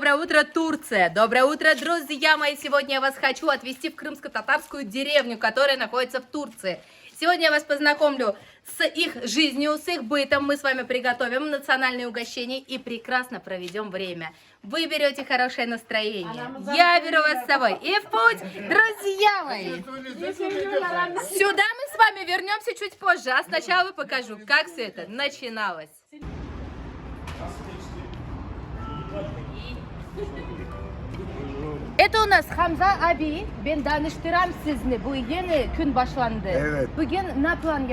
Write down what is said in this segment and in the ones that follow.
Доброе утро, Турция! Доброе утро, друзья мои! Сегодня я вас хочу отвезти в крымско-татарскую деревню, которая находится в Турции. Сегодня я вас познакомлю с их жизнью, с их бытом. Мы с вами приготовим национальные угощения и прекрасно проведем время. Вы берете хорошее настроение, я беру вас с собой. И в путь, друзья мои! Сюда мы с вами вернемся чуть позже, а сначала покажу, как все это начиналось. Это у нас Хамза Abi. Ben danıştıram sizni. Bu yeni gün başlandı. Evet. Bugün ne plan?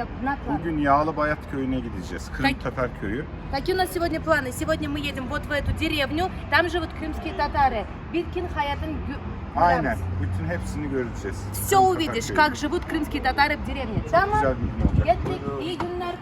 Bugün Yağlıbayat köyüne gideceğiz. Kırım Tatar köyü. Какие у нас сегодня планы? Сегодня мы едем вот в эту деревню. Там живут крымские татары. Биткин Хаятын. Aynen. Bütün hepsini göreceğiz. Все Kırım увидишь, Tatar как köyü. живут крымские татары в деревне. Güzel bir gün olacak. Ettik. İyi günler.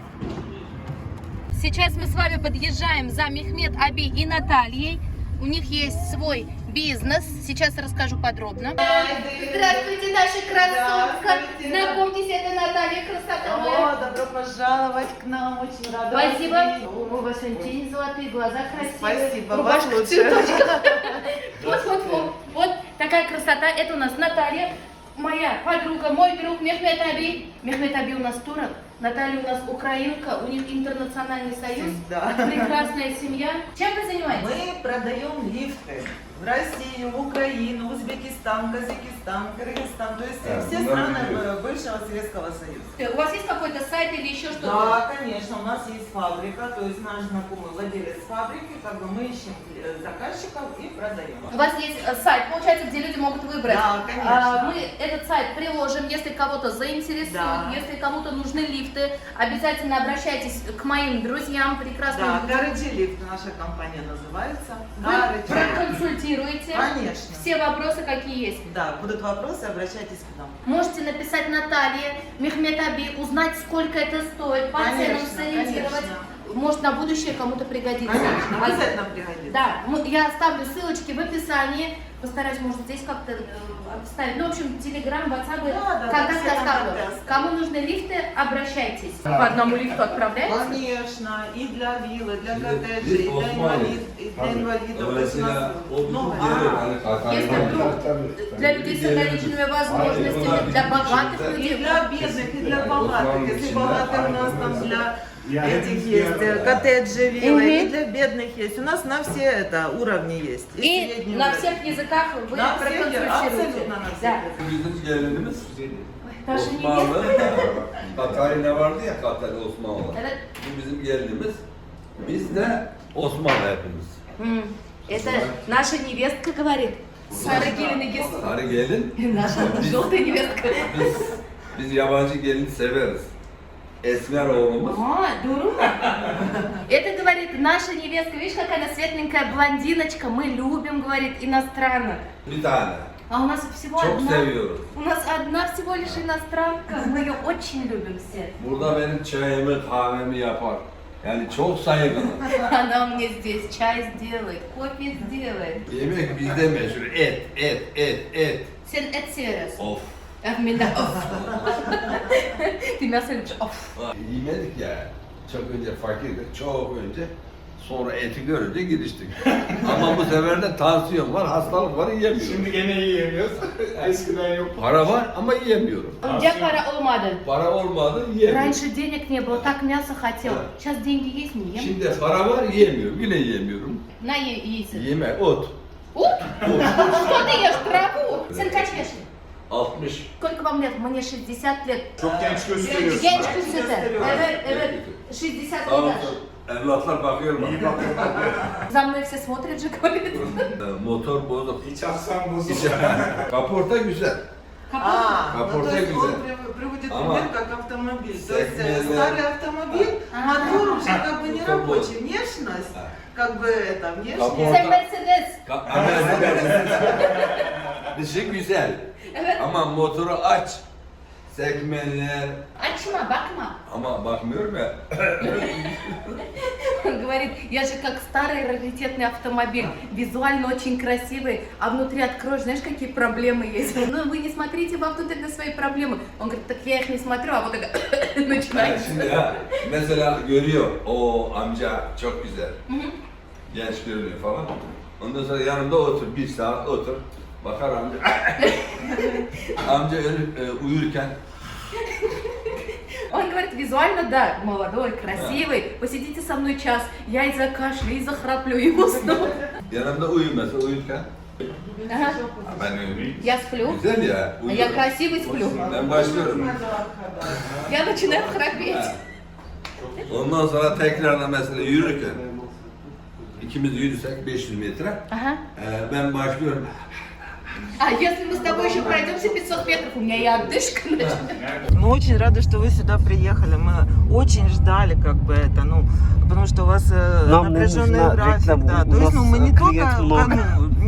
Сейчас мы с вами подъезжаем за Мехмед Аби и Натальей. У них есть свой бизнес. Сейчас расскажу подробно. Здравствуйте, наша красотка. Знакомьтесь, это Наталья, красота моя. Добро пожаловать к нам, очень рада Спасибо. вас видеть. У вас тени золотые, глаза красивые. Спасибо, Рубашка вас в лучше. цветочках. Вот. Вот такая красота. Это у нас Наталья, моя подруга, мой друг Мехмед Аби. Мехмед Аби у нас турок, Наталья у нас украинка, у них интернациональный союз. Да. Прекрасная семья. Чем вы занимаетесь? Мы продаем лифты в Россию, в Украину, Узбекистан, Казахстан, Кыргызстан, то есть все страны бывшего Советского Союза. У вас есть какой-то сайт или еще что-то? Да, конечно, у нас есть фабрика, то есть наш знакомый владелец фабрики, как бы мы ищем заказчиков и продаем. У вас есть сайт, получается, где люди могут выбрать. Да, конечно. Мы этот сайт приложим, если кого-то заинтересует, Да. если кому-то нужны лифты, обязательно обращайтесь к моим друзьям, прекрасным Да, людям. Гаражи лифт наша компания называется. Вы проконсультируете Конечно. все вопросы, какие есть. Да, будут вопросы, обращайтесь к нам. Можете написать Наталье, Мехмед Аби, узнать, сколько это стоит, по ценам Конечно, сориентировать. конечно. Может, на будущее кому-то пригодится. Конечно, обязательно пригодится. Да, я оставлю ссылочки в описании. Постараюсь, может, здесь как-то вставить. Ну, в общем, Телеграм, WhatsApp, Да, контакты все оставлю. контакты оставлю. Кому нужны лифты, обращайтесь. По одному лифту отправляете? Конечно, и для виллы, для коттеджей, и для инвалидов. То есть у нас много. Если вдруг для людей с ограниченными возможностями, для богатых И людей. для бедных, и для богатых. Если богатые у нас там для этих есть коттеджи, виллы, и для бедных есть. У нас на все это уровни есть. И средний на уровень. всех языках вы На всех, проконсультируете. абсолютно на всех. Да. Bizim gelinimiz Taşı Osmanlı, Katarina vardı ya Katar Osmanlı. Evet. Bu bizim gelinimiz. Biz de Osmanlı hepimiz. Это наша невестка говорит. Сара Геленегес. Sarı gelin. Наша желтая невестка. Biz yabancı gelin severiz. Esmer oğlumuz. Дуру. Это говорит наша невестка. Видишь, какая она светленькая блондиночка. Мы любим, говорит, иностранных. Bir tane. А у нас всего Çok одна. seviyoruz. У нас одна всего лишь иностранка. Мы ее очень любим все. Burada benim çayımı, kahvemi yapar. Yani çok saygılı. Она мне здесь чай сделает, кофе сделает. Yemek bizde meşhur. Et. Sen et seviyorsun. Of. Ahmeda of. Ты мясо любишь? Of. Yemedik ya. Çok önce fakirdik, çok önce. Sonra eti görünce giriştik. Ama bu sefer de tansiyon var, hastalık var, yiyemiyoruz. Şimdi gene yiyemiyoruz. Eskiden yok. Para var ama yiyemiyorum. У меня пара olmadı. Para olmadı, yiyemiyorum. Раньше денег не было, так мясо хотел. Сейчас деньги есть, не ем. Şimdi para var, yiyemiyorum. Yine yiyemiyorum. На яйца. Yemek, ot. Ут? Что ты ешь? Travу? Сын, kaç yaşın? 60. Сколько вам лет? Мне 60 лет. Çok genç gösteriyorsun. Genç kızı. Evet. 60 Sağ olun. лет. Evlatlar bakıyor bana. İyi bakın. За мной все смотрят же, говорит. Motor bozuk. İç aslan bozuk. Kaporta güzel. Ну, то Капорте есть он güzel. приводит Ама. пример как автомобиль. То есть Секмелер. старый автомобиль, мотор уже как бы не Мотор рабочий. был. Внешность, Да. как бы это, внешне. Капот. Sen Mercedes. Dışı güzel. Evet. Ama motoru aç. Sekmeler. Açma, bakma. Ama bakmıyorum ya. Он говорит, я же как старый раритетный автомобиль, визуально очень красивый, а внутри откроешь, знаешь, какие проблемы есть. Ну, вы не смотрите вовнутрь на свои проблемы. Он говорит, так я их не смотрю, а вот так Yani начинается. şimdi ya mesela görüyor o amca çok güzel. Genç görünüyor falan. Ondan sonra yanımda otur, 1 saat otur. Bakar amca. Amca uyurken. Он говорит, визуально, да, молодой, красивый. Посидите со мной час, я и закашлю, и захраплю, и усну. Yanımda uyumasa uyurken. Ага. Ben uyuyayım. Я сплю, Güzel ya. а я Uyuyorum. красиво сплю. Ben başlıyorum. Я начинаю храпеть. Ondan sonra tekrardan mesela yürürken ikimiz yürüsek 500 metre. Ага. Ben başlıyorum. А если мы с тобой еще пройдемся 500 метров, у меня и отдышка начинает. Мы очень рады, что вы сюда приехали. Мы очень ждали как бы это, ну, потому что у вас Нам не напряженный нужна график. реклама, Да. у То есть, нас ну, мы не только клиент много.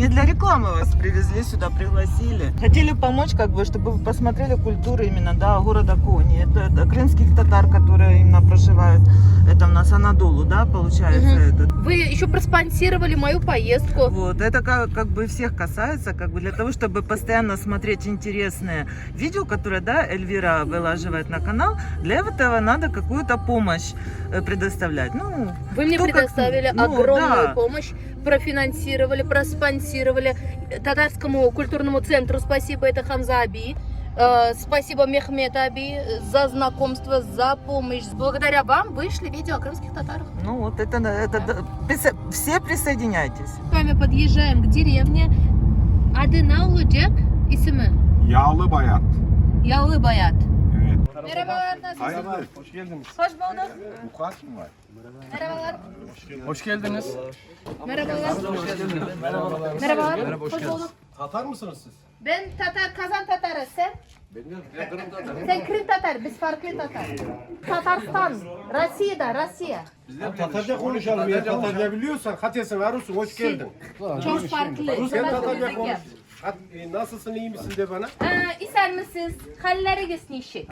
не для рекламы вас привезли сюда, пригласили. Хотели помочь, как бы, чтобы вы посмотрели культуру именно, да, города Кони. Это крымских татар, которые именно проживают. Это у нас Анадолу, да, получается, этот. Вы еще проспонсировали мою поездку. Вот, это как бы всех касается, как бы для того, чтобы постоянно смотреть интересные видео, которые, да, Эльвира вылаживает на канал, для этого надо какую-то помощь предоставлять. Ну, Вы мне кто как- предоставили ну, огромную да. помощь, профинансировали, проспонсировали татарскому культурному центру. Спасибо, это Хамза Аби. Спасибо Мехмед Аби за знакомство, за помощь. Благодаря вам вышли видео о крымских татарах. Ну, вот это все присоединяйтесь. С вами подъезжаем к деревне. Адынау Джек исімі? Yağlı bayat. Yağlı Bayat. Evet. Merhabalar, nasılsınız? Hayır, hoş geldiniz. Hoş bulduk. Vukuat mı var? Merhabalar. Hoş geldiniz. Merhabalar. Merhabalar. Hoş bulduk. Tatar mısınız siz? Ben Tatar, Kazan Tatarı. Sen? Ben Kırım Tatar. Sen Kırım Tatar, biz farklı Tatar. Tatarstan, Rusya. Tatarca konuşalım ya. Tatarca biliyorsan Hatesin Arus'un hoş geldin. Çok farklı. Sen Başka Tatarca müzik konuş. yap. Nasılsın iyi misin de bana. İser misiniz? Halleriniz nişi.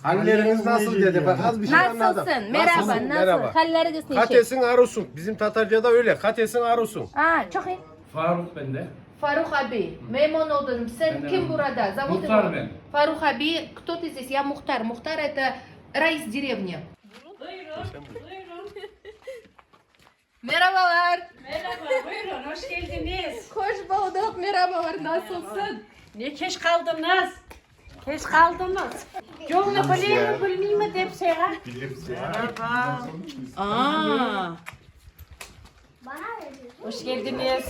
Halleriniz nasıl dedi bak az bir şey anladım. Nasılsın? Merhaba, nasıl? Halleriniz nişi. Hatesin Arus'un. Bizim Tatarca'da öyle. Hatesin Arus'un. Çok iyi. Faruk bende. Faruk abi, memnun oldum. Sen kim burada? Зовут Muhtar его? ben. Faruk abi, кто ты здесь? Я Мухтар. Мухтар это райс деревни. Merhabalar. Merhaba, buyurun, hoş geldiniz. Hoş bulduk. Merhabalar. Nasılsın? Ne geç kaldınız? Geç kaldınız. Yolunu bileyim mi depseye? Aa. Hoş geldiniz.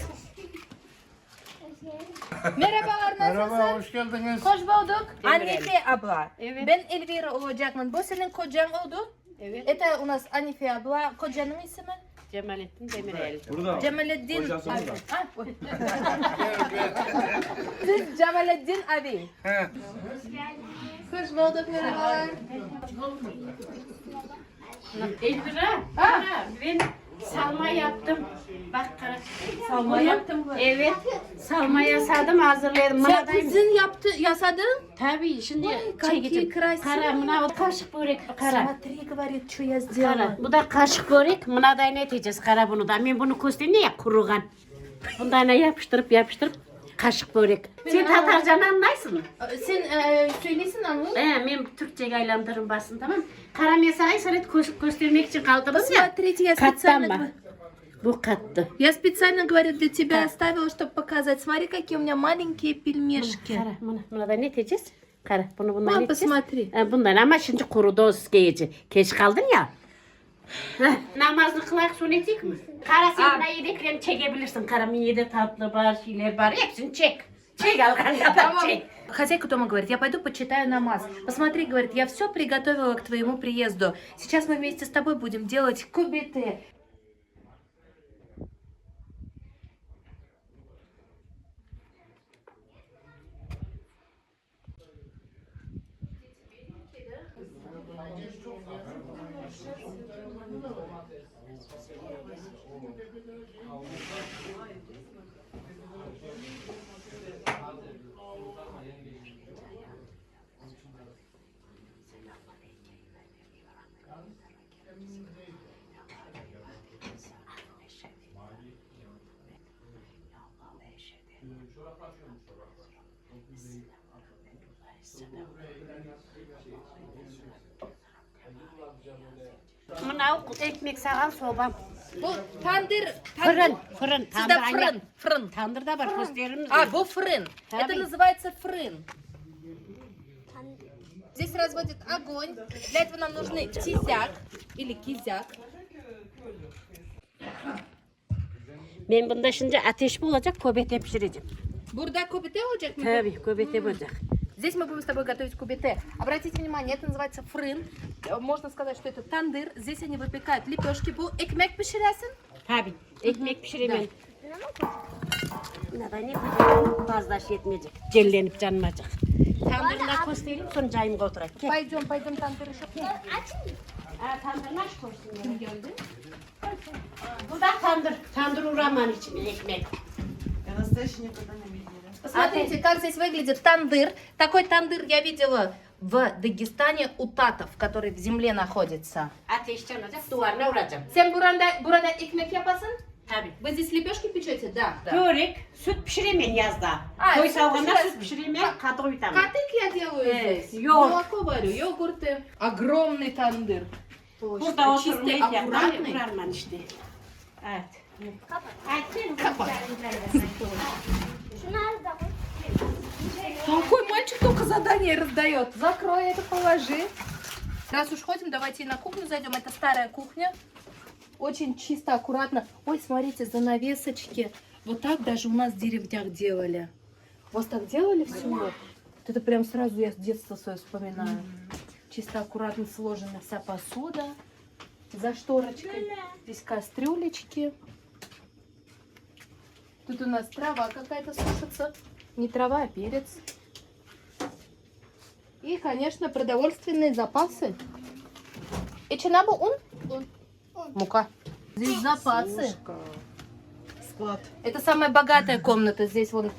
Merhabalar. Nasılsın? hoş geldiniz. Hoş bulduk. Annefe abla. Evet. Ben Elvira olacakım. Bu senin kocan oldu. Evet. Это у нас Annefe abla. Kocanın ismi? Cemalettin Demirel. Cemalettin abi. Siz Cemalettin abi. Hoş bulduk. Merhabalar. Elvira, ben salma yaptım. Bak, salma yaptım. Evet, salma yasadım, hazırladım. Sen kızın yasadın? Tabii, şimdi какие getir. красивые. Kara, mına kaşık börek, kara. Смотри, говорит, что я сделала. Kara. Bu da kaşık börek, mına da ne edeceğiz kara bunu da. Ben bunu kostüm ya kurugan. Bundan yapıştırıp kaşık börek. Sen Tatarcanı anlaysın mı? Sen söylesin anladın? Ben Türkçe aylandırım basın, tamam mı? Kara mesai sana göstermek için kaldırdım ya. Посмотрите, я Kattan специально... bak. Bu kattı. Я специально, говорю, для тебя оставила, чтобы показать. Смотри, какие у меня маленькие пельмешки. Kara, buna da ne edeceğiz? Kara, bunu bundan Mama, ne edeceğiz? посмотри. Bundan ama şimdi kurudu gece. Geç kaldın ya. Namazını kılak sünnetik mi? Kara sen de yediklerini çekebilirsin. Kara yedi tatlı var, şeyler var. Hepsini çek. Çek alkan kadar çek. Хозяйка дома говорит, я пойду почитаю намаз. Посмотри, говорит, я все приготовила к твоему приезду. Сейчас мы вместе с тобой будем делать кубиты. Mına ekmek sağan sobam. Bu tandır. Fırın, fırın. Sizde Tandır, fırın. Fırın. Tandır da var, gösterimiz. А, bu фрын. Tabii. Это называется фрын. Здесь разводят огонь. Для этого нам нужны тизяк или кизяк. Ben bunda şimdi ateş mi olacak, köbete pişireceğim. Burada кубите olacak mı? Tabii, köbete olacak. Здесь мы будем с тобой готовить кубите. Обратите внимание, это называется фрын. Можно сказать, что это тандыр. Здесь они выпекают лепешки. Bu ekmek pişiresin. Tabii, ekmek pişiremem. Neden yapacağım? Fazla şey etmeyecek. Cellenip canmayacak. Tandırına göstereyim, sonra cayımı oturak. Gel. Пойдем тандыр еще. Tandırına aç koysun. Bu da tandır. Tandır uğraman için ekmek. Я настоящий никогда не видела. Посмотрите, как здесь выглядит тандыр. Такой тандыр я видела в Дагестане у татов, который в земле находится. Ateşten olacak, duvarına vuracağım. Sen burada ekmek yapasın? Tabii. Вы здесь лепешки печете? Да. Börek, süt pişiremeyin yazda. А, Koy süt savganda pişirersin. süt pişiremeyin, katı uyutamam. Катык я делаю здесь. Йогурт. Молоко варю, йогурты. Огромный тандыр. Burada Чистый, oturmayı аккуратный. kurarman işte. Evet. Какой мальчик только задание раздает. Закрой это, положи. Раз уж ходим, давайте и на кухню зайдем. Это старая кухня. Очень чисто, аккуратно. Ой, смотрите, занавесочки. Вот так даже у нас в деревнях делали. У вас так делали всего? Вот это прям сразу я с детства свое вспоминаю. Чисто, аккуратно сложена вся посуда. За шторочкой. Здесь кастрюлечки. Тут у нас трава какая-то сушится. Не трава, а перец. И, конечно, продовольственные запасы. Эчинабу ун? Мука. Здесь запасы. Склад. Это самая богатая комната. Здесь вон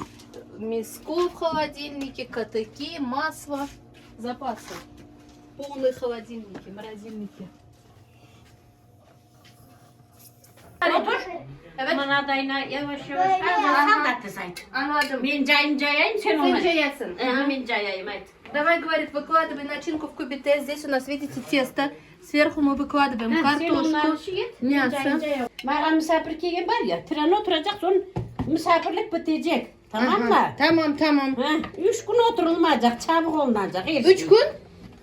мяско в холодильнике, катыки, масло. Запасы. Полные холодильники, морозильники. Evet. Bana dayına yavaş yavaş sen de atlasaydın. Anladım. Ben cayayım sen onu. Sen cayasın. Ben cayayım hadi. Давай, говорит, выкладывай начинку в кубите. Здесь у нас, видите, тесто. Сверху мы выкладываем картошку, мясо. Bana misafir gelin var ya, tren oturacak sonra misafirlik bitecek. Tamam mı? Tamam. Ha, 3 gün oturulmayacak, çabuk olunacak. 3 gün?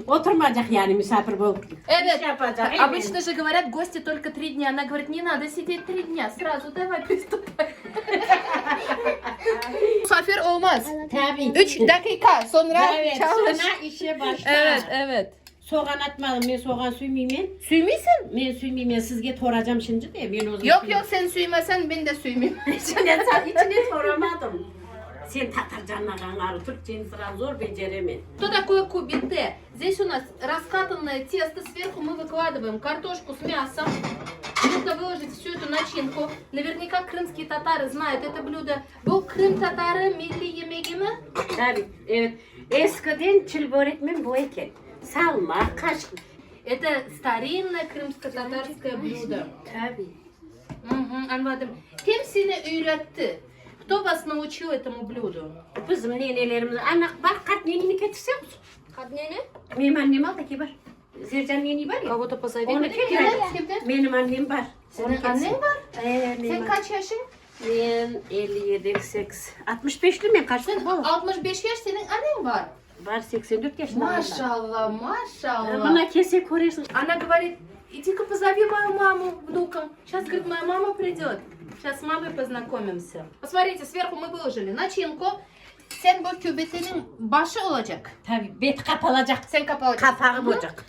Oturmayacak yani misafir bulup. Evet. İş yapacak. Обычно же говорят, гости только 3 дня. Она говорит, не надо сидеть 3 дня. Сразу давай приступай. Misafir olmaz. Tabii. 3 dakika sonra Evet, çalış. sonra işe başla. Evet. Soğan atmadım, ben soğan suymayayım. Süymüyorsun? Ben suymayayım, sizge toracağım şimdi de. Ben o zaman Yok sen süymesen ben de suymayayım. içine toramadım. Sen Tatarcanla kanarı, Türkçe'nin sıra zor beceremem. Что такое кубите? Здесь у нас раскатанное тесто. Сверху мы выкладываем картошку с мясом. Нужно выложить всю эту начинку. Наверняка крымские татары знают это блюдо. Bu Kırım tatarı milli yemeği mi? Tabii, evet. Eskiden çil börekmen bu eken. Salma, kaşık. Это старинное крымско-татарское блюдо. Tabii. Anladım. Kim seni öğretti? Кто вас научил этому блюду? Bizim nenelerimiz, ana bak kat neneni getirse misin? Kadneni? Benim annem al da ki var. Zercan neni var ya. Kого-то позови. Onu Kim? getir. Benim annem var. Senin annen var? Sen Benim kaç yaşın? Ben 57, 65'liyim ben kaç Sen sene var? 65 yaş, senin annen var. Var 84 yaşında. Машалла, машалла. Bana kese koruyorsun. Она говорит, иди-ка позови мою маму внукам. Сейчас, говорит, моя мама придет. Сейчас с мамой познакомимся. Посмотрите, сверху мы выложили начинку. Sen bu kübetinin başı olacak. Tabii bet kapalacak. Sen kapayacaksın. Kapağı olacak.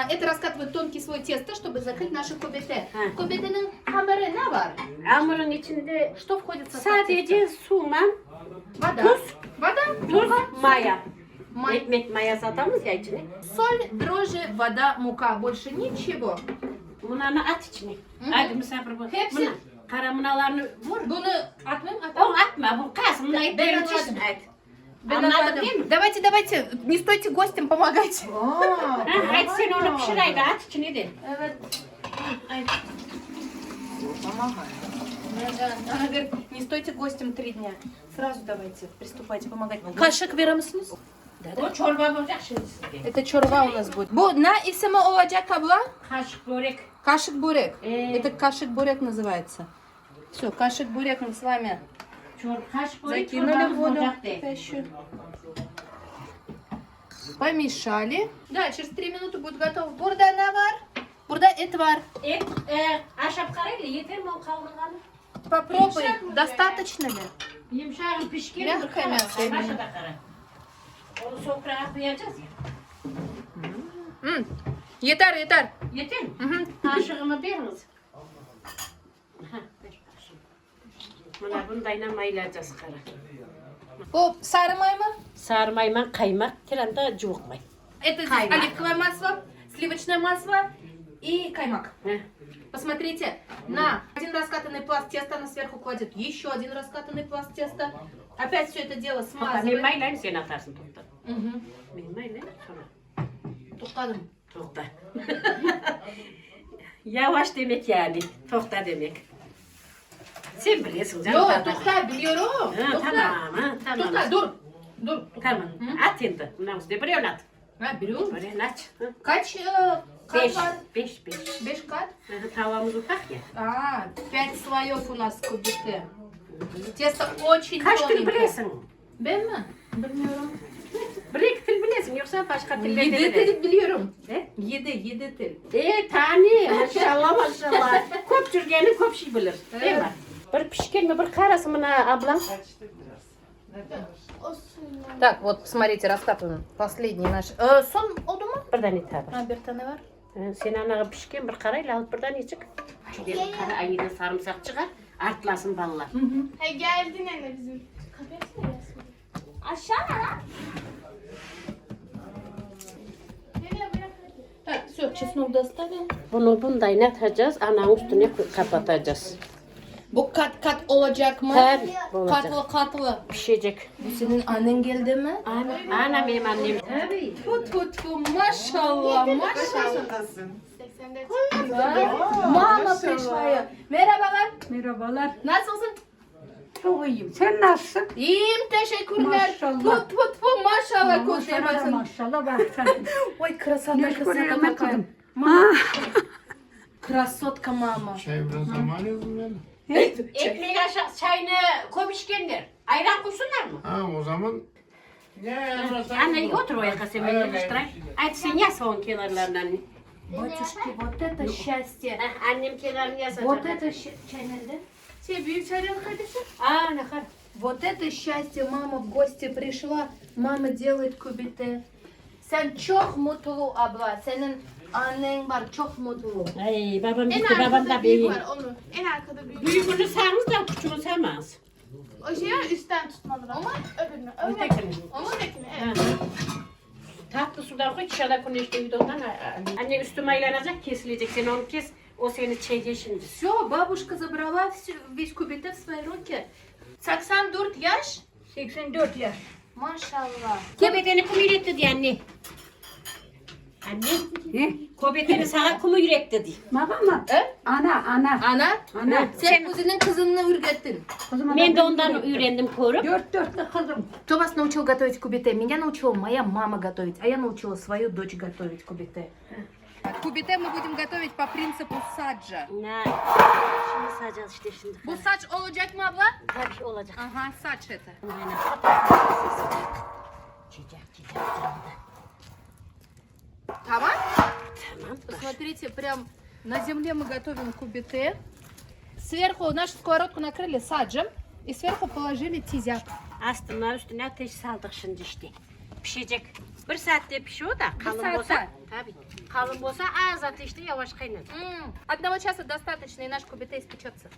Это раскатывает тонкий слой теста, чтобы закрыть наши кубете. Ha. Kübetenin hamuru ne var? Hamurun içinde Что входит в состав sadece теста? su, Вода. tuz, Вода, tuz, мука, maya. май- Ekmek mayası atamız ya içine. соль, дрожжи, вода, мука. Больше ничего. Bunları at içine. Hadi misafir bu. Hepsi- Buna karamunalarını vur. Bunu atmayayım, Onu atma, bu kalsın. Bunları Ben ekmeğin anladım. içine at. Ben Anladın anladım. değil mi? Давайте, не стойте гостям, помогайте. Hadi sen onu pişir haydi at içine de. Evet. Haydi. Да. Она говорит, не стойте гостям 3 дня. Сразу давайте, приступайте, помогать. Kaşık verir misiniz? O çorba olacak şimdi size. Это çorba у нас будет. Bu ne ismi olacak abla? Kaşık börek. Кашик-бурек. Это кашик-бурек называется. Все, кашик-бурек мы с вами закинули в воду кипящую. Помешали. Да, через 3 минуты будет готово. Бурда навар. Бурда этвар. Ahşap karayla yeter mi o kavrulganı? Попробуй, достаточно ли? Yumuşağın pişkin Mягкое мясо Başa именно. da kara. Onu sofraya koyacağız ya. Yeter, yeter. Yeter mi? Kaşığımı veriniz. Aha, ver kaşığımı. Buna bunu dayanamayacağız kara. Bu sarı mayma. Sarmayman, kaymak, tiranda cıvık may. Это здесь Каймак. оливковое масло, сливочное масло и каймак. Посмотрите, на один раскатанный пласт теста она сверху кладет еще один раскатанный пласт теста. Опять все это дело смазывает. Memmayla sen atarsın tokta. Мгм. Memmayla sonra. Tokladım. Tokta. Yavaş demek yani. Tokta demek. Sen biliyorsun canım. Yo, tabii. tokta biliyorum. Ha, Tokta. tamam, ha, tamam. Tokta, dur. Dur. Tamam. At şimdi. Bundan üstüne buraya at. Ha, biliyorum. Buraya at. Kaç kat Beş. var? 5. 5 kat. Tavamız ufak ya. А, 5 слоев у нас кубики. Тесто очень Kaç dil тоненькое. biliyorsun? Ben mi? Bilmiyorum. Bir iki dil biliyorsun yoksa başka diller 7 de dil biliyorum. Ne? 7 dil. Tane maşallah maşallah. Kop Türkiye'nin kop şey bilir. Değil mi? Bir pişkin mi bir karası mı ablam? Так, вот посмотрите, раскатываем последний наш. Сон oldu mu? Birden ithaba. Ha, bir tane var. Sen anağı pişkin bir karayla alıp birden içik. Bir kara ayıdan sarımsak çıkar. Artlasın ballar. Hey geldin anne bizim. Kapatın mı resmi? Aşağı lan. Nereye bırak? Так, все, чеснок достали. Bunu bundayla atacağız. Ananın üstüne kapatacağız. Bu kat olacak mı? Tabii olacak. Katlı. Pişecek. Bu senin annen geldi mi? Ana benim annem. Tabii. Tfu, maşallah, maşallah. 84. Mama пришла. Merhabalar. Merhabalar. Nasılsın? Çok iyiyim. Sen nasılsın? İyiyim, teşekkürler. Maşallah. Tfu, maşallah. Maşallah Kuzeymasın. maşallah bak sen. Ой, красота, Güneş görüyorum ben какая. kızım. Красотка мама. Şey biraz zaman yazın ben. Ekmeği aşağı çayını koy pişkindir. Ayran koysunlar mı? Ha o zaman Anne otur o yaka sen beni yetiştiray. Ay sen yas onun kenarlarından. Батюшки, вот это счастье. Annem kenarını yasacak. Вот это чай nerede? Тебе büyük çaydan kardeşim. Ne kadar. Вот это счастье, мама в гости пришла, mama делает kubite. Sen çok mutlu abla, senin annen var çok mutlu. Ay babam En gitti babam da arkada büyük beyin. var onu. En arkada büyük. Büyüğünü sağınız da küçüğünü sağmaz. O şey var üstten tutmalı. Ama öbürünü. Öbürünü. Ötekini. Ama ötekini evet. Tatlı sudan koy dışarıda güneşte ondan. Anne üstüme aylanacak kesilecek. Sen onu kes. O seni çeyce şimdi. Все, бабушка забрала весь kubite в свои руки. 84 yaş. 84 yaş. Maşallah. Kobeteni kum yürekti diye anne. Anne. Kobeteni sana kumu yürek dedi. Baba mı? E? Ana. Ana, sen kuzenin kızını ürgettin. Ben de ondan öğrendim korup. 4 kızım. Кто вас научил готовить кубите? Меня научила моя мама готовить, а я научила свою дочь готовить кубите. Кубите мы будем готовить по принципу саджа. Ne? Şimdi sağacağız işte şimdi. Bu saç olacak mı abla? Tabii olacak. Ага, saç это. Aynen. Çiçek. Tamam? Tamam. Посмотрите, прям на земле мы готовим кубите. Сверху нашу сковородку накрыли саджем и сверху положили тизяк. Astına üstüne ateş saldık şimdi işte. Pişecek. Bir saatte pişiyor da kalın saatte. olsa. Tabii. Kalın olsa az ateşte yavaş kaynat. Одного часа достаточно, и наш кубите испечется.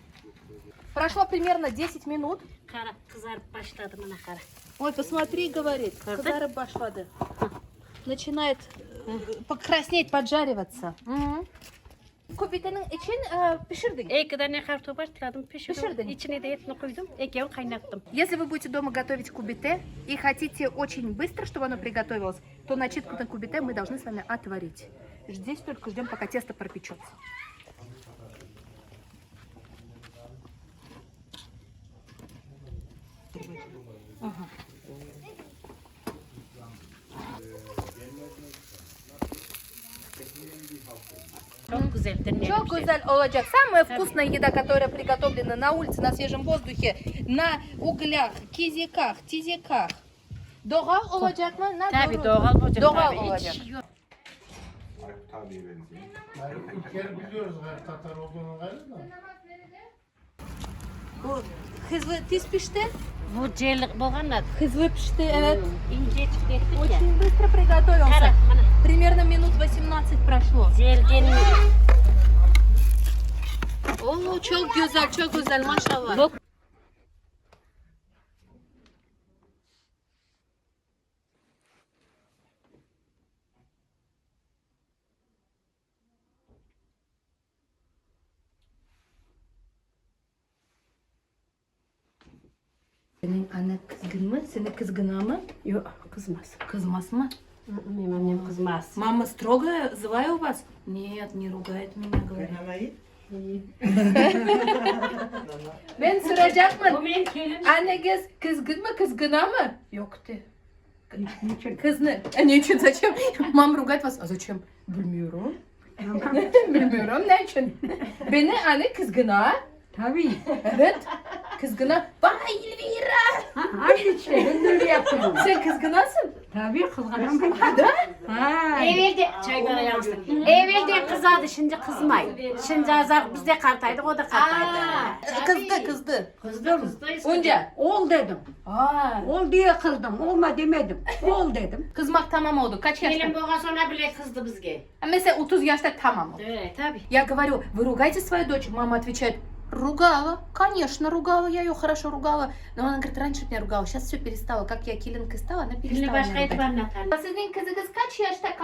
Прошло примерно 10 минут. Kara kızarıp başladı bana kara. Ой, посмотри, говорит, кызарып башлады. Начинает покраснеть, поджариваться. Kubitenin için pişirdik. Kadar ne kartopu başladım pişirdim. Pişirdin. İçine de etini koydum. Ekmeği kaynattım. Если вы будете дома готовить кубите и хотите очень быстро, чтобы оно приготовилось, то начинку на кубите мы должны с вами отварить. Здесь только ждем, пока тесто пропечется. Ага. Çok güzel. dinleyelim Çok işte. güzel olacak. Самая вкусная еда, которая приготовлена на улице, на свежем воздухе, на углях, кизиках, тизиках. Doğal olacak mı? Ne Tabii doğru? doğal olacak. Doğal tabii. olacak. Hiç yok. Aykut abiye benziyor. Yani ilk kere biliyoruz Tatar olduğunu gayrı da. Bu hızlı tiz pişti. Bu celik boğanlar Hızlı pişti, evet. ince çıktık ya. Очень быстро приготовился. Kara, bana. Примерно минут 18 прошло. Zelgen Oo, çok güzel, çok güzel maşallah. Yok. Senin anne kızgın mı? Seni kızgın mı? Yok kızmaz. Kızmaz mı? Benim annem kızmaz. Мама строгая, злая у вас? Нет, не ругает меня, говорит. Ben soracak mı? Bu benim gelin. Anne kızgın mı, kızgına mı? Yok de. Kızны. Niçin, зачем? Мама ругает вас. А зачем? Bilmiyorum. Bilmiyorum, ne için? Beni anne kızgına. Tabii. Evet. Kızgına. Bana Elvira. Hadi işte ben de öyle yaptım. Sen kızgınasın. Tabii kızgınım ben. Ha. Evvelde çaylara yansın. Evvelde kızardı şimdi kızmayın. Şimdi azar biz de kartaydık o da kartaydı. Kızdı. Kızdım. Önce. Ol dedim. Aa. Ol diye kızdım. Olma demedim. Ol dedim. Kızmak tamam oldu. Kaç yaşta? Gelin boğa sonra bile kızdı bizge. Mesela 30 yaşta tamam oldu. Evet tabii. Я говорю, вы ругаете свою дочь? Мама отвечает, ругала. Конечно, ругала, я ее хорошо ругала. Но она говорит, раньше меня ругала, сейчас все перестала. Как я келинкой стала, она Şimdi перестала başka меня etip ругать. anlatalım. Sizin kızınız kaç yaşta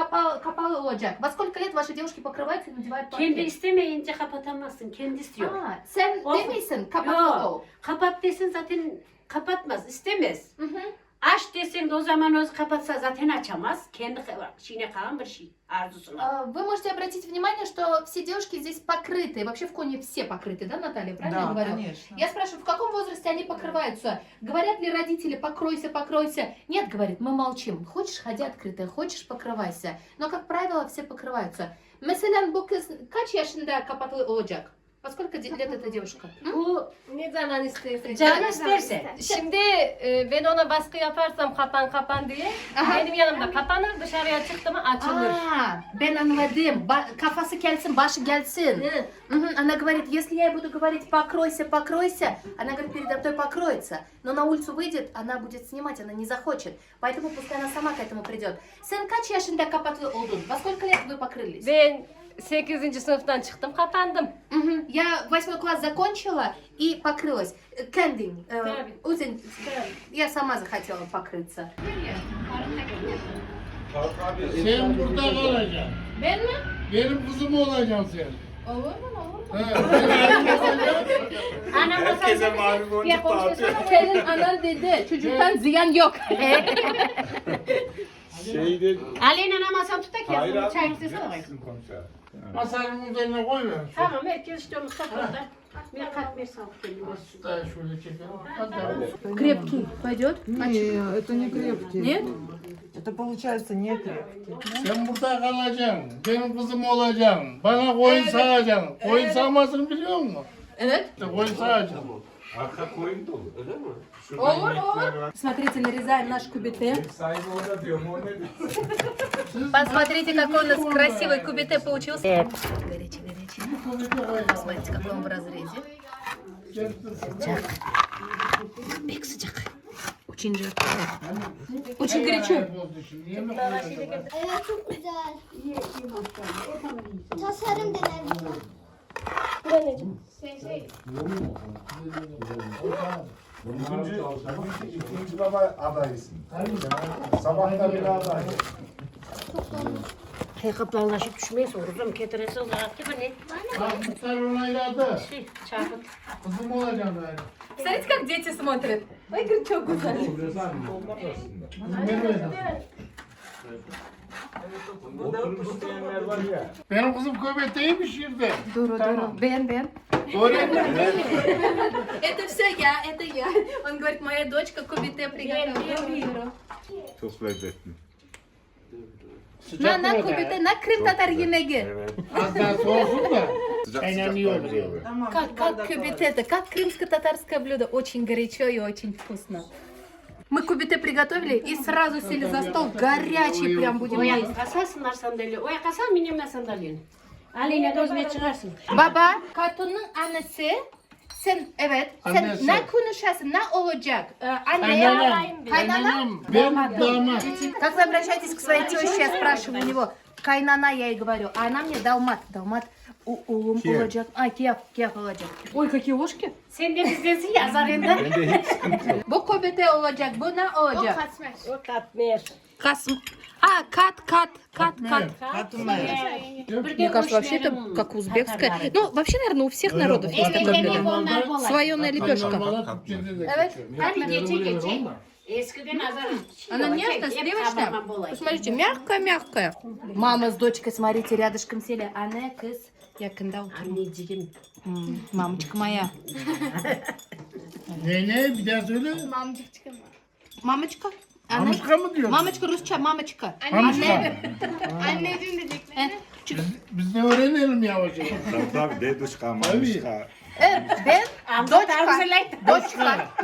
kapalı olacak? Во сколько лет ваши девушки покрываются и надевают Kendi паркет? istemeyince kapatamazsın. Kendi istiyor. Aa, sen Olsun. demişsin kapalı ol. Yok. Kapat desin zaten kapatmaz. istemez. Hı hı. Aç desin de o zaman o kapatsa zaten açamaz. Kendi şeyine kalan bir şey. Arzusuna. Вы можете обратить внимание, что все девушки здесь покрыты. Вообще в Коне все покрыты, да, Наталья? Правильно я Да, говорю? конечно. Я спрашиваю, в каком возрасте они покрываются? Говорят ли родители, покройся, покройся? Нет, говорит, мы молчим. Хочешь, ходи открытая, хочешь, покрывайся. Но, как правило, все покрываются. Mesela bu kız kaç yaşında kapalı olacak? Во сколько лет эта девушка? Bu ne zaman isterse. Canı isterse. Şimdi ben ona baskı yaparsam kapan diye benim yanımda kapanır, dışarıya çıktı mı açılır. А, ben anladım. Kafası gelsin, başı gelsin. Мгм. Она говорит, если я ей буду говорить покройся, покройся, она говорит, передо мной покроется. Но на улицу выйдет, она будет снимать, она не захочет. Поэтому пускай она сама к этому придет. Sen kaç yaşında kapalı oldun? Во сколько лет вы покрылись? Ben 8. sınıftan çıktım, kapandım. Мгм. Я 8 класс закончила и покрылась. Кендинг. Я сама захотела покрыться. Sen burada kalacaksın. Ben mi? Benim kızım olacaksın sen. Olur mu? Olur mu? Anam Herkese mavi boncuk dağıtıyor. Senin anan dedi, çocuktan ziyan yok. Şeyde... Aleyna namazan tutak ya. Hayır abi. Çay istesene bak. Masanın üzerine koy ver. Tamam herkes işte onu topladı. Bir kat bir sağlık geliyor. Daha şöyle çekelim. Hadi. Крепкий пойдет? Нет, это не крепкий. Нет? Это получается не крепкий. Sen burada kalacaksın. Benim kızım olacaksın. Bana koyun sağacaksın. Koyun sağmasını biliyor musun? Evet. İşte koyun sağacaksın. Arka koyun dolu. Öyle mi? Olur, olur. Смотрите, нарезаем наш кубите. Sahibi orada diyorum, o ne diyor? Посмотрите, какой у нас красивый кубите получился. Горячий, горячий. Посмотрите, какой он в разрезе. Пек sıcak. Очень жарко. Очень горячо. Evet çok güzel. Tasarım denerim. İkinci baba adaysın. Sabah da bir aday. Kaplanlaşıp düşmeyiz orucum. Ketiresi olarak gibi ne? Muhtar onayladı. Çarpıt. Kızım olacaksın yani. Смотрите, как дети смотрят. Ой, говорит, что güzel. Benim kızım köbekteymiş yerde. Дуру, дуру. Ben. Doğru mu? Это все я, это я. Он говорит, моя дочка кубите приготовила. Çok lezzetli. Sıcak Na mı kubite, öyle? na Kırım Tatar yemeği. Evet. Az daha soğusun da. Sıcak Aynen sıcak iyi olur daha güzel yani. Tamam, Как bir bardak кубите это, как крымско-татарское блюдо, очень горячо и очень вкусно. Мы кубите приготовили и сразу сели за стол, горячий прям будем Oya есть. kasasınlar sandalye. Oya kasal minimle sandalyeni. Aline gözüne çıkarsın. Baba, Katun'un annesi, sen evet, sen Annesi. ne konuşarsın, ne olacak? Anne, Kaynanam. Kaynana? Kaynanam. Ben damat. Как вы обращаетесь к своей теще, я спрашиваю у него. Кайнана я ей говорю, а она мне далмат. Далмат olacak. Kiev olacak. Ой, какие ушки. Sen de bizdensin ya zarında. Bu kubite olacak, bu ne olacak? O katmer. Касм. Кат. Мне кажется, вообще это как узбекское. Ну, вообще, наверное, у всех народов есть такое блюдо. Слоеная лепешка. Evet. Hadi geçecek. Eskiden azar. Она нежная, сливочная. Посмотрите, мягкая. Мама с дочкой, смотрите, рядышком сели. Anne, kız yakında oturun. Anneciğim. Мамочка моя. Ne bir daha söyle. Mamcık çıkama. Мамочка. Anne. Mamışka mı diyorsun? Мамочка, Rusça, мамочка. Mamışka. Anneciğim dedikleri. Biz de öğrenelim yavaş yavaş. Tabii deduşka, mamışka. Ben,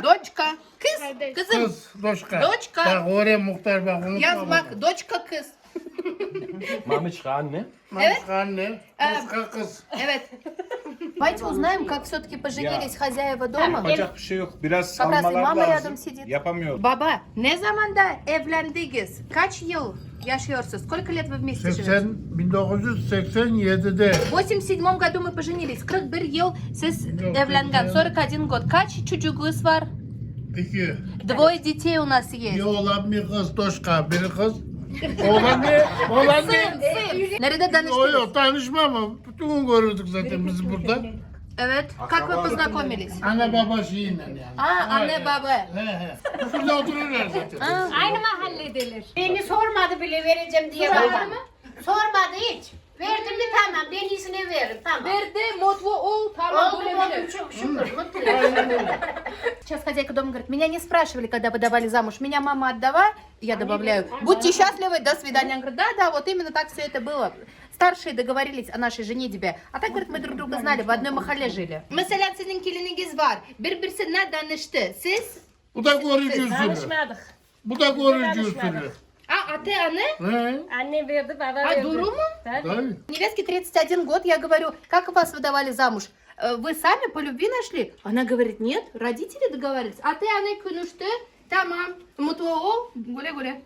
дочка. Kız, kızım. Kız, doşka. Doçka. Bak oraya muhtar bak unutma. Yazmak, дочка kız. Мамочка Анне. Mamışka anne, doşka kız. Evet. Давайте узнаем, как все-таки поженились hozяева дома. Yapacak bir şey yok. Biraz Как раз и salmalar mama lazım. рядом sидит. Yapamıyor. Baba, ne zamanda evlendiniz? Kaç yıl yaşıyorsunuz? Сколько лет вы вместе живете? 1987'de. В 87 году мы поженились. 41 yıl siz evlenген. 41 gод. Kaç çocuğunuz var? 2. Двое детей у нас Bir есть. oğlan bir kız doşka, biri kız. Oğlan ne? Oğlan ne? Сын. Nerede O tanıştınız? yok tanışma ama bütün gün görürdük zaten biz burada. Evet. Как вы познакомились? Ana baba şeyiyle yani. Anne baba. He. Şurada otururlar zaten. Aynı mahalledeler. Beni sormadı bile vereceğim diye bana. Sormadı hiç. Verdim mi tamam. Ben iyisini veririm tamam. Verdi, mutlu ol, tamam. Oldu oldu çok şükür mutluyum. Сейчас хозяйка дома говорит, меня не спрашивали, когда вы давали замуж, меня мама отдала, я добавляю, будьте счастливы, до свидания. Она говорит, да, вот именно так все это было. Старшие договорились о нашей женитьбе. А так, говорит, мы друг друга знали, в одной махале жили. Mesela sizin kilininiz var, birbirine danıştı. Siz? Bu da görücü usulü. Tanışmadık. Bu da görücü usulü. А ты, Анне? He. Annem verdi, baba А verdi. дуру mu? Tabii. Tabii. Невестке 31 год, я говорю, как вас выдавали замуж? Вы сами по любви нашли? Она говорит, нет, родители договаривались. А ты, Анне, konuştu. Tamam, mutlu ol, güle güle.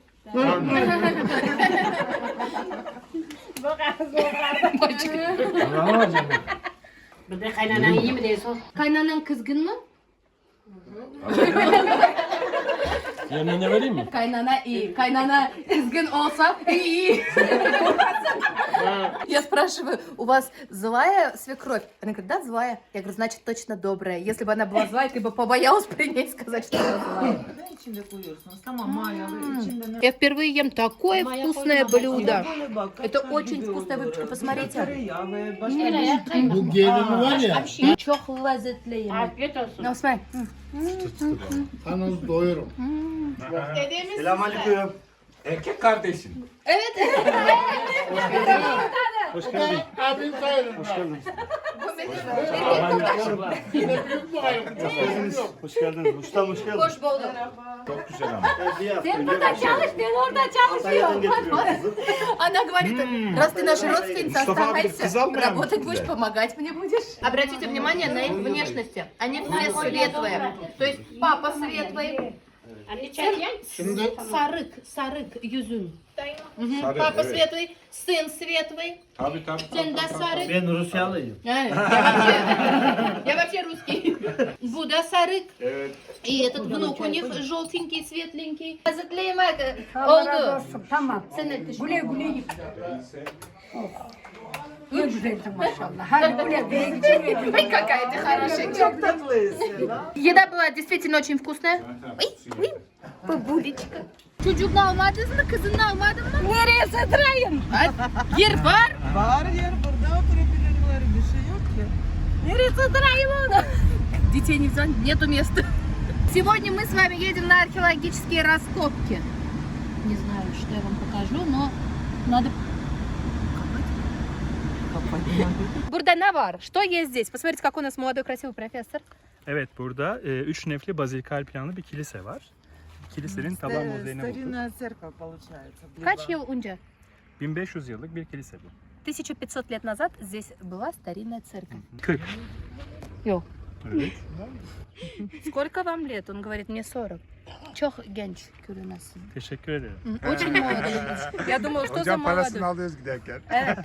Bir de kaynanan iyi mi diye sor. Kaynanan kızgın mı? Yanına vereyim mi? Kaynana iyi. Kaynana kızgın olsa iyi. Я спрашиваю, у вас злая свекровь? Она говорит, да, злая. Я говорю, значит, точно добрая. Если бы она была злая, ты бы побоялась при ней сказать, что она zлая. İçinde koyuyorsunuz. Tamam mayalı. İçinde ne? Я впервые ем такое вкусное блюдо. Böyle bak, kaç Это tane очень gibi вкусная oluyor. выпечка, посмотрите. Tereyağı ve başka Nereye kayma? Bu gelin var ya, Вообще, çok lezzetli yemek. Afiyet olsun. No, смотри. kanınızı doyurun. Selamünaleyküm. Erkek kardeşim. Evet. Hoş geldin. Abim sayılır. Hoş geldin. Bir de büyük bu ayıp. Hoş geldiniz. Ustam hoş geldin. Hoş bulduk. Çok güzel ama. Sen burada çalış, ben orada çalışıyorum. Она говорит, раз ты наша родственница, оставайся. Работать будешь, помогать мне будешь. Обратите внимание на их внешности. Они все светлые. То есть папа светлый, Anne çay yer. Şimdi sarık yüzün. Sarı, Папа evet. светлый, сын светлый, Tabii. sen de sarık. Ben Rusyalıyım. Я вообще русский. Буда sarık. Evet. И этот внук у них желтенький, светленький. Hazırlı yemek Allah razı oldu. olsun. Tamam. Sen ne düşünüyorsun? Güle güle git. Ne güzelsin maşallah. Hadi güle güle git. Ой, какая ты хорошая. çok tatlıyız. Еда была действительно очень вкусная. Ой, бабулечка. Çocuğunu almadınız mı? Kızını almadın mı? Nereye satırayım? Yer var. Var yer burada oturabilirler. Bir şey yok ki. Nereye satırayım onu? Детей не взяли, нету места. Сегодня мы с вами едем на археологические раскопки. Не знаю, что я вам покажу, но Надо... Burada ne var? Что есть здесь? Посмотрите, какой у нас молодой красивый профессор. Evet, burada üç nefli bazilikal planlı bir kilise var. Kilisenin taban mozaini bulduk. Старинная церковь получается. Kaç yıl önce? 1500 yıllık bir kilise bu. 1500 лет назад здесь была старинная церковь. 40. Yok. Evet. Сколько вам лет? Он говорит, мне 40. Çok genç görünüyorsun. Teşekkür ederim. Очень молодой. Я думала, что за Hocam parasını молодой. alıyoruz giderken. Evet.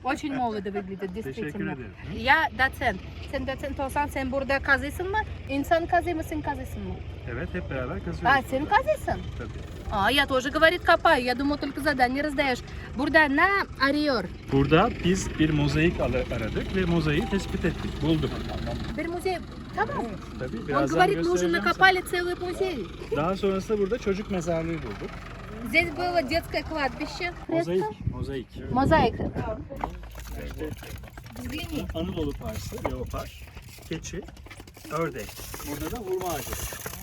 Очень молодо выглядит, Teşekkür действительно. ederim. Ya doçent. Sen doçent olsan sen burada kazısın mı? İnsan kazı mısın, kazısın mı? Evet, hep beraber А, kazıyoruz. sen kazısın. Tabii. А, я тоже, говорит, копаю. Я думала, только задание раздаешь. Burada ne arıyor? Burada biz bir mozaik aradık ve mozaiği tespit ettik, bulduk. Bir müze. Tamam. Tabii Он birazdan говорит, мы уже göstereceğim накопали целый музей. sana. Daha sonrasında burada çocuk mezarlığı bulduk. Здесь было детское кладбище. Mozaik. Мозаика. İşte Взгляни. Anadolu parsı, leopar, keçi, ördek. Burada da hurma ağacı.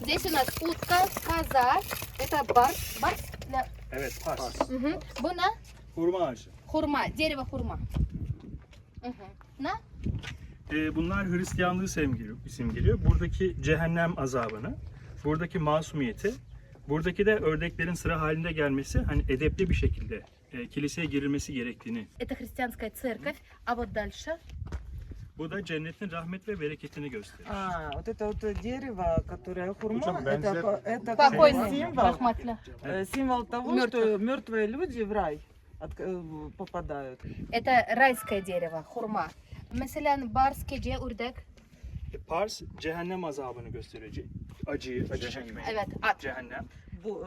Здесь у нас утка, коза. Это барс. Барс? Да. Evet, pars. Угу. Bu ne? Hurma ağacı. Hurma. Дерево hurma. Угу. Ne? Bunlar Hristiyanlığı simgeliyor. Buradaki cehennem azabını, buradaki masumiyeti, buradaki de ördeklerin sıra halinde gelmesi, hani edepli bir şekilde kiliseye girilmesi gerektiğini. Это христианская церковь. А вот дальше? Bu da cennetin rahmet ve bereketini gösterir. А, вот это вот дерево, которое хурма, Hocam benzer- это Покойный. символ, Рахматля. символ того, Мёртвых. что мертвые люди в рай попадают. Это райское дерево. Hurma. Mesela bars, gece, ördek. Pars cehennem azabını gösteriyor. Acı çekmeyi. Evet, at. Cehennem.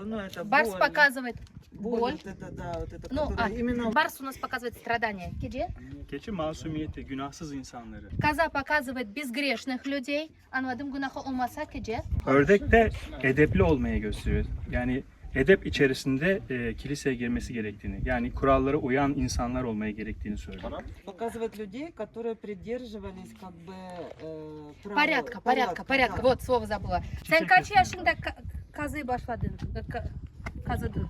Ну, это Барс боль. показывает Боль, боль. вот это, да, вот это, Ну, которое именно барс у нас показывает страдания. Gece. Keçi masumiyeti, günahsız insanları. Коза показывает безгрешных людей. Anladım, günahı olmasa gece. Ördek de edepli olmayı gösteriyor. Yani edep içerisinde kiliseye girmesi gerektiğini, yani kurallara uyan insanlar olmaya gerektiğini söylüyor. показывает людей, которые придерживались как бы правил. Порядка. Вот слово забыла. Sen kaç yaşında kazı başladın? Kazıdın.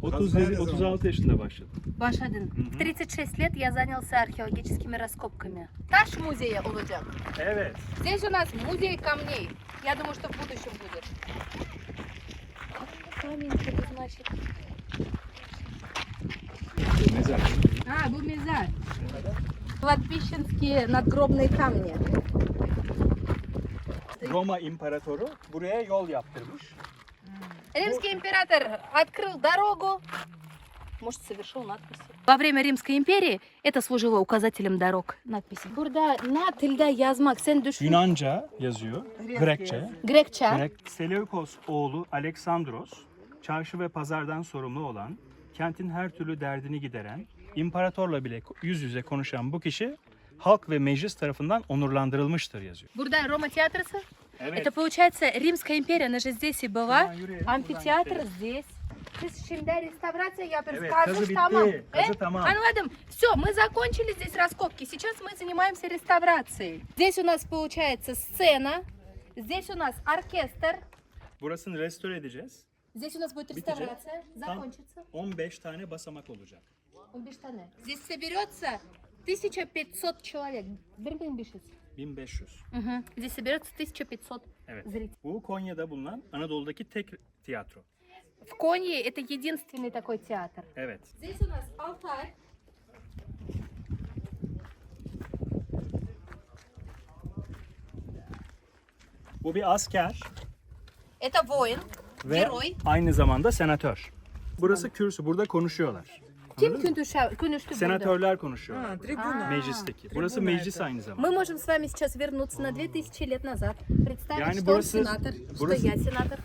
36 yaşında başladım. Başladın. В 36 лет я занялся археологическими раскопками. Taş музея olacak. Evet. Здесь у нас музей камней. Я думаю, что в будущем будет. Камень, это значит. Mezar. А, был мезар. Кладбищенские надгробные камни. Roma İmparatoru buraya yol yaptırmış. Римский император открыл дорогу. Может, совершил надписи. Во время Римской империи это служило указателем дорог. Надписи. Burada ne tilde yazmak sen düşün. Yunanca yazıyor, Grekçe. Grekçe. Seleukos oğlu Aleksandros, çarşı ve pazardan sorumlu olan, kentin her türlü derdini gideren, imparatorla bile yüz yüze konuşan bu kişi halk ve meclis tarafından onurlandırılmıştır yazıyor. Burada Рома театрысы. Evet. Это получается Римская империя, она же здесь и была. Buradan yürüyelim, Амфитеатр buradan здесь. Siz şimdi реставрация yapıyoruz. Evet, Kazış kazı bitti, tamam. kazı tamam. Anladım. Все, мы закончили здесь раскопки. Сейчас мы занимаемся реставрацией. Здесь у нас получается сцена. Здесь у нас оркестр. Burasını restore edeceğiz. Здесь у нас будет Bitecek. реставрация. Закончится. 15 tane basamak olacak. Убиштаны. Здесь соберется 1500 человек. 1500. 1500. Угу. Здесь соберется 1500 Evet. зрителей. Bu Konya'da bulunan Anadolu'daki tek tiyatro. В Конье это единственный такой театр. Evet. Здесь у нас алтарь. Bu bir asker Это воин, ve герой. aynı zamanda senatör. Burası kürsü, burada konuşuyorlar. Kim konuştu burada? Senatörler konuşuyorlar. Трибуна. Meclisteki. Burası meclis aynı zamanda. Мы можем с вами сейчас вернуться на 2000 лет назад. Представить, Yani что он burası- сенатор, что burası- я сенатор.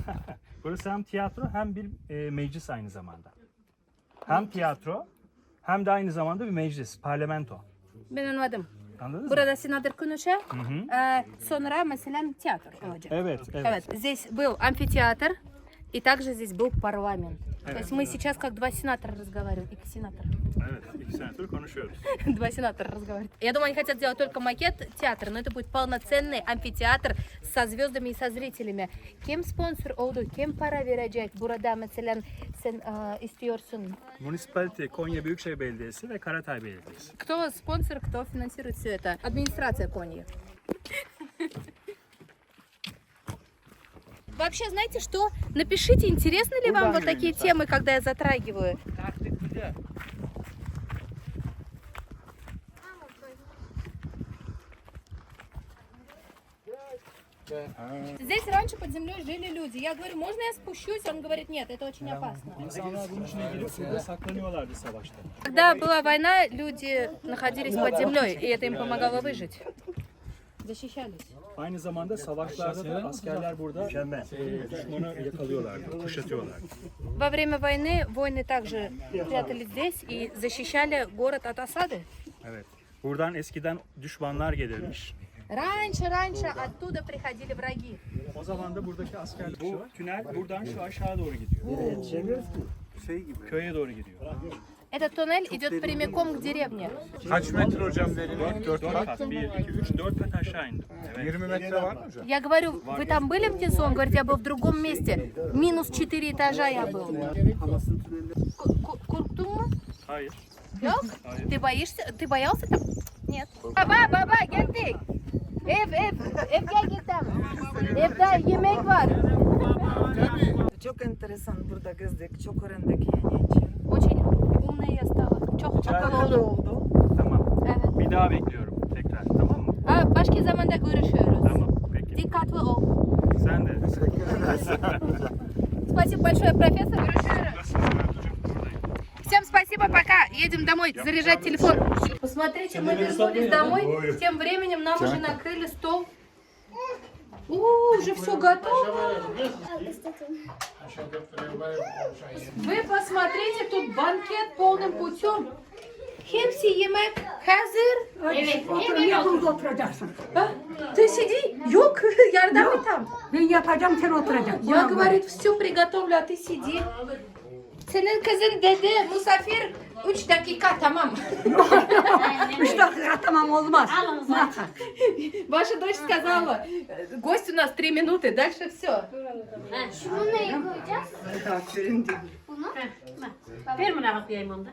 Burası hem tiyatro hem bir meclis aynı zamanda. Hem tiyatro hem de aynı zamanda bir meclis, parlamento. Ben anladım. Anladınız mı? Burada senator konuşuyor. Sonra mesela tiyatro olacak. Evet, evet. Evet, здесь был амфитеатр, и также здесь был парламент. То есть мы сейчас как два сенатора разговариваем, и сенатор. Evet, iki senatör konuşuyoruz. Два сенатора разговаривают. Я думаю, они хотят сделать только макет театра, но это будет полноценный амфитеатр со звездами и со зрителями. Kim sponsor oldu, kim para verecek? Burada mesela sen istiyorsun? Municipality, Konya Büyükşehir Belediyesi ve Karatay Belediyesi. Кто спонсор, кто финансирует все это? Администрация Коньи. Вообще, знаете что? Напишите, интересны ли вам вот такие темы, когда я затрагиваю. Здесь раньше под землей жили люди. Я говорю, можно я спущусь? Он говорит, нет, это очень опасно. İnsanlar bunun için ilgili suda saklanıyorlardı savaşta. Когда была война, люди находились под землей, и это им помогало выжить. Защищались. Aynı zamanda savaşlarda da askerler burada düşmanı yakalıyorlardı, kuşatıyorlardı. Во время войны воины также прятались здесь и защищали город от осады. Evet. Buradan eskiden düşmanlar gelirmiş. Раньше оттуда приходили враги. O zaman da buradaki askerlik şu var. Tünel buradan şu aşağı doğru gidiyor. Köye doğru gidiyor. Этот туннель идет прямиком к деревне. Kaç metre hocam derinliği? 4 kat. 1, 2, 3, 4 kat aşağı indim. Evet. 20 metre var mı hocam? Я говорю, вы там были внизу? Он говорит, я был в другом месте. Минус 4 этажа я был. Korktun mu? Hayır. Yok? Hayır. Ты боишься? Ты боялся там? Нет. Baba geldik. Ev geldim. Evde yemek var. Çok enteresan burada gezdik. Çok öğrendik yani için. Очень умная я стала. Çok akıllı oldum. Tamam. Evet. Bir daha bekliyorum tekrar. Tamam mı? Başka zamanda görüşürüz. Tamam. Peki. Dikkatli ol. Sen de. Спасибо большое, профессор. Всем спасибо, пока. Едем домой заряжать телефон. Посмотрите, мы вернулись домой. Тем временем нам уже накрыли стол. Уже все готово. Вы посмотрите, тут банкет полным путем. Hepsi yemek hazır. Evet. Yakında oturacaksın. Ты сиди. Yok, yardım et там. Ben yapacağım, sen oturacaksın. Я, говорит, все приготовлю, а ты сиди. Senin kızın dedi, musafir 3 dakika tamam. 3 dakika tamam olmaz. Ваша дочь сказала, гость у нас 3 минуты, дальше все. Şunu neye koyacağız? Aferin değil. Bunu? Ver bana bakayım onda.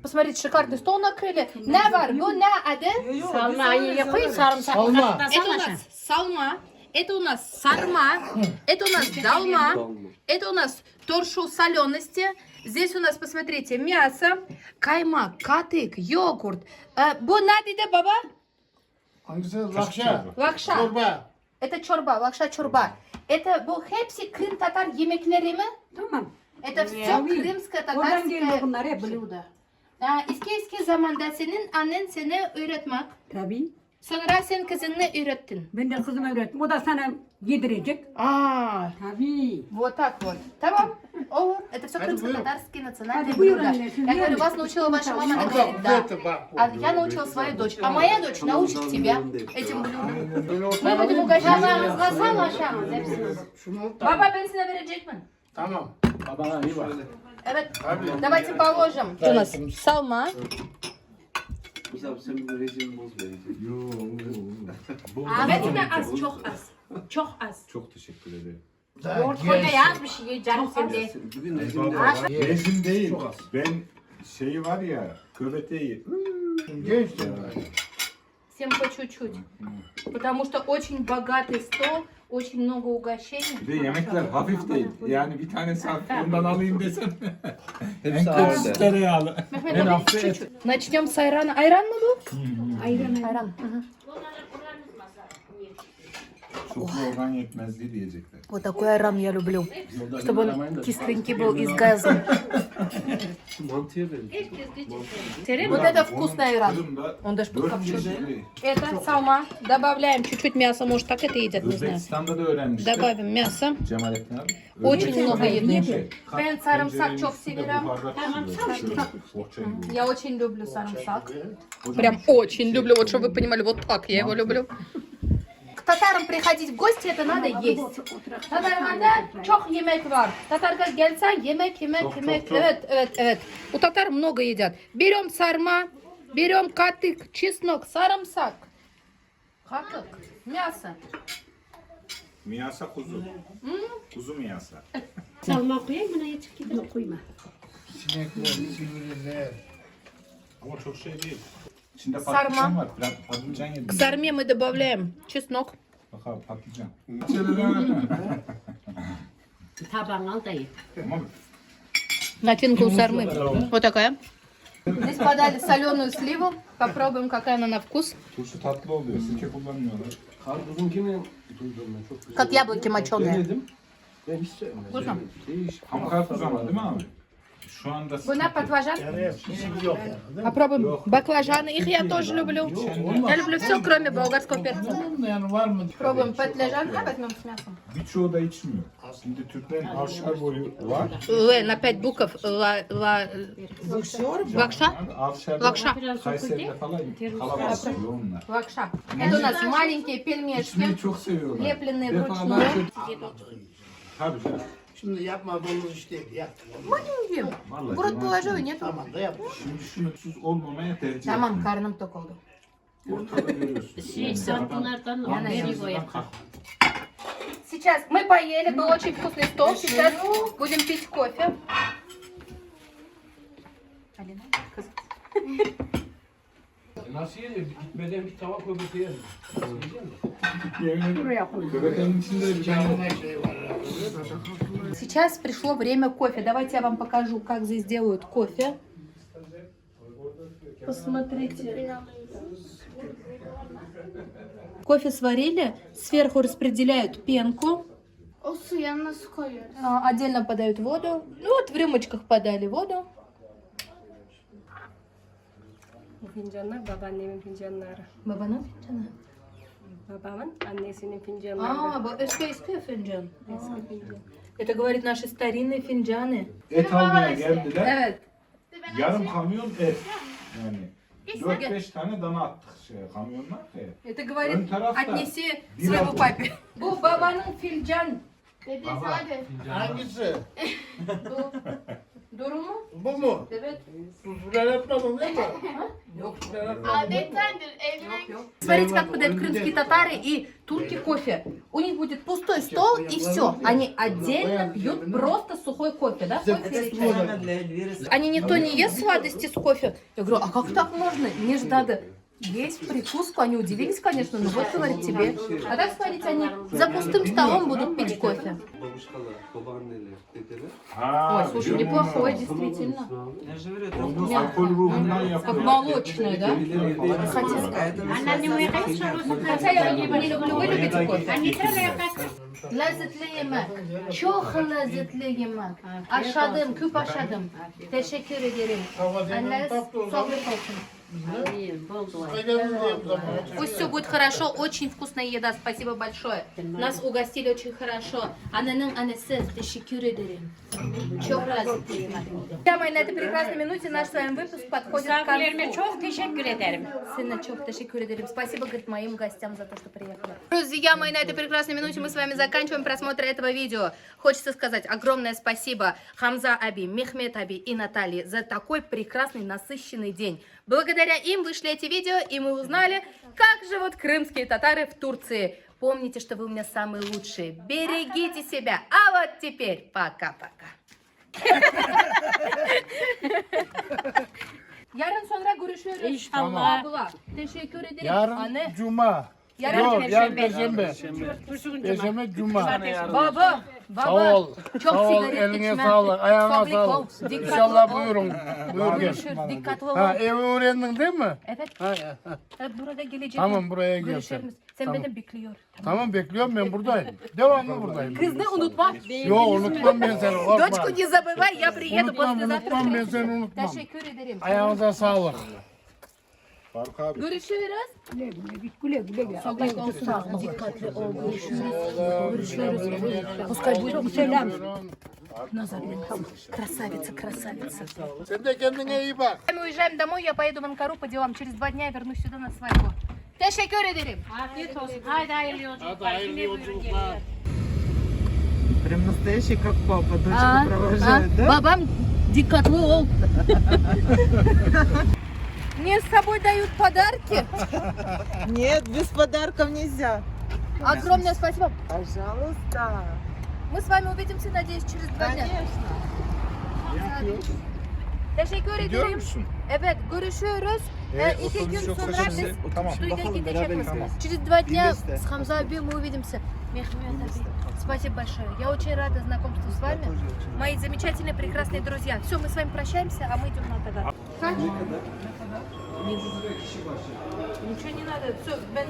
Посмотрите, шикарный стол накрыли. Ne var bu, ne adı? Salmayı yapayım, sarımsak. Salma. Это у нас салма, это у нас сарма, это у нас долма, это у нас торшу солености. Здесь у нас, посмотрите, мясо, каймак, катык, йогурт. Bu ne dedi baba? Hangisi? Lakşa. Lakşa. Çorba. Это чорба, лакша чорба. Это bu hepsi Крым татар yemekleri mi? Tamam. Это все Oradan geliyor крымско-татарское bunlar hep. блюдо. Eski zamanda senin annen seni öğretmek. Tabii. Sonra sen kızını öğrettin. Ben de kızıma öğrettim. O da sana yedirecek. Tabii. Вот так вот. Tamam. Olur. Это все Hadi крымско-татарские национальные Hadi buyur блюда. anne, siz Я говорю, yiyin. вас научила ваша мама, она Abla говорит, да. bu bak. А я научила свою дочь. А моя дочь научит тебя этим блюдам. Мы будем угощать. Tabağınızla sal aşağınız hepsiniz. Baba ben sana verecek mi? Tamam. Babana iyi bak. Evet. Давайте положим. У нас салма. Давайте az, çok az. Çok az. Çok teşekkür ederim. Konya yaz bir şey canım sen de. Gezim değil. Ben şeyi var ya, köbeteyi. Gençtim. Всем по чуть-чуть. Потому что очень богатый стол, очень много угощений. Bir de yemekler hafif değil. Yani bir tane saf ondan alayım desem. Hepsi ağırdı. Tereyağlı. Мехмед, давайте чуть-чуть. Начнем с айрана. Айран мı bu? Ayran. Çoklu organ yetmezliği diyecekler. Вот такой айран я люблю. Чтобы он кисленький был и с газом. Вот это вкусный айран. Kırım'da Он даже 4 подкопченый. çeşitli. Это салма. Добавляем чуть-чуть мяса. Может, так это едят, не знаю. Özbekistan'da da öğrenmiştim. Добавим мясо. Cemalettin abi. Очень Özbekistan'da много еды. şey, Ben sarımsak çok tencerenin severim. üstünde buharda pişiriyor. Bohça gibi. Я очень люблю сарымсак. Hocam, Прям очень люблю. Вот чтобы вы понимали, вот так я его люблю. К татарам приходить в гости это надо есть. Tatarlarda çok yemek var. Tatarga gelsen yemek. Çok. Evet. У татар много едят. Берем сарма, берем катык, чеснок, sarımsak. Катык, мясо. Miyasa kuzu. Kuzu miyasa. Salma koyayım buna yetişik gidelim. Koyma. Sinekler, sivriler. Ama çok şey değil. İçinde Sarma. patlıcan var. Biraz patlıcan yedim. К сарме мы добавляем чеснок. Bakalım patlıcan. Tabağını al da ye. Tamam mı? Начинка у сармы. Вот такая. Здесь подали соленую сливу. Попробуем, какая она на вкус. Turşu tatlı oluyor. Sirke kullanmıyorlar. Как яблоки моченые. Vurma. Ham karpuz ama değil mi abi? Şu anda Бuna баклажан. Yok yani. Попробуем баклажаны. Их я тоже люблю. Я люблю все, кроме болгарского перца. Yani var mı? Пробуем баклажан. А возьмем с мясом. birçoğu da içmiyor. Şimdi Türklerin avşar boyu var. На 5 букв. Лакша. Avşar Лакша. Kayseri'de falan kalabalık yoğunlar. Лакша. Это у нас маленькие пельмешки. İçmeyi çok seviyorlar. Лепленные Defalarca- вручную. Tabii canım. Şimdi yapmadığımız iş değil. Yaptım. Маленькие. Vallahi В рот tamam. положила, нету. Tamam da yaptım. Şimdi şunursuz olmamaya tercih Tamam, ettim. karnım tok oldu. Ortada görüyorsun. Sen bunlardan haberi koy. Сейчас мы поели, был очень вкусный стол. Сейчас будем пить кофе. Nasıl yedin? Gitmeden bir tava koyup yerim. Göbeklerin içinde bir tane Kendine şey var. Сейчас пришло время кофе. Давайте я вам покажу, как здесь делают кофе. Посмотрите. Кофе сварили, сверху распределяют пенку, O su yanına su koyuyoruz. отдельно подают воду. Ну вот в рюмочках подали воду. Bu fincanlar babaannemin fincanları. Babanın fincanı. Babamın annesinin fincanları. Bu eski fincan. Это, говорит, наши старинные финджаны. et almaya geldiler. Evet. Yarım kamyon et. Yani 4-5 tane dana attık kamyonlar. Это, говорит, Ön tarafta отнеси bir своему adım. папе. Bu babanın fincan. Dedi hadi. Hangisi? Durumu? Bu mu? Evet. Sürer etmedin değil mi? Yok. Adettendir evlen. Смотрите, как подают крымские татары и турки кофе. У них будет пустой стол и все. Они отдельно пьют просто сухой кофе, да? Кофе и чай. Они никто не ест сладости с кофе. Я говорю, а как так можно? Мне же надо есть прикуску. Они удивились, конечно, но вот, говорит, тебе. А так, смотрите, они за пустым столом будут пить кофе. Ой, слушай, неплохой, действительно. Onu alkol ruhundan Как yapıyorlar. молочное, да? Хотя я не люблю, вы любите кофе? Lezzetli yemek. Çok lezzetli yemek. Aşadım, küp aşadım. Teşekkür ederim. Anne, sağlık olsun. Пусть все будет хорошо, очень вкусная еда, спасибо большое. Нас угостили очень хорошо. Ананın annesi, teşekkür ederim. Çok lezzetli yemek. Прямо на этой прекрасной минуте наш с вами выпуск подходит к Misafirlerime концу. çok teşekkür ederim. Сына, çok teşekkür ederim. Спасибо, говорит, моим гостям за то, что приехали. Друзья мои, на этой прекрасной минуте мы с вами заканчиваем просмотр этого видео. Хочется сказать огромное спасибо Хамза Аби, Мехмед Аби и Наталье за такой прекрасный, насыщенный день. Благодаря им вышли эти видео, и мы узнали, как живут крымские татары в Турции. Помните, что вы у меня самые лучшие. Берегите себя. А вот теперь пока-пока. Yarın sonra görüşürüz. İnşallah. Abla, teşekkür ederim. Yarın Anne. cuma. Yarın Yok, yarın perşembe. Perşembe cuma. Baba, Sağ baba. ol. Çok Sağ ol. sigaret Eline içme. sağlık. Ayağına Sabrik ol, sağlık. dikkatli İnşallah ol. buyurun. Buyur gel. Görüşürüz, dikkatli ol. Ha, evi öğrendin değil mi? Evet. Ha, Burada geleceğim. Tamam, buraya gel Görüşürüz. Sen Tamam. beni bekliyor. Tamam bekliyorum ben buradayım. Devamlı buradayım. Kızını unutma. Yok unutmam ben seni. Korkma. Дочку не забывай, я приеду Unutmam послезавтра. unutmam ben seni unutmam. Teşekkür ederim. Ayağınıza sağlık. Faruk abi. Görüşürüz. Güle güle. Sabrik olsun. Dikkatli ol. Pускай будет selam. Назарин, красавица, красавица. Sen de kendine iyi bak. Мы уезжаем домой, я поеду в Анкару по делам. Через 2 дня я вернусь сюда на свадьбу. Teşekkür ederim. Afiyet olsun. Haydi hayırlı yolculuklar. Hadi hayırlı Yine buyurun yolculuklar. gelin. Прям настоящий, как папа. Дочку провожает, да? Babam dikkatli ol. Мне с собой дают подарки. Нет, без подарков нельзя. Огромное спасибо. Пожалуйста. Мы с вами увидимся, надеюсь, через 2 дня. Teşekkür ederim. Evet, görüşürüz. 2 gün sonra biz студия gideceğiz. Через 2 дня с Хамза Абием мы увидимся. Мехмед Аби, спасибо большое. Я очень рада знакомству с вами. Мои замечательные, прекрасные друзья. Все, мы с вами прощаемся, а мы идем на Тагат. Ничего не надо. Все, ben...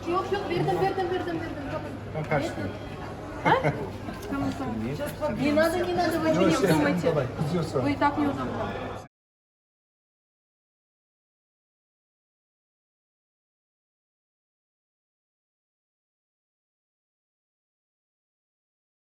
Yok yok verdim. Не надо, вы ничего не думайте. Вы и так не удобно.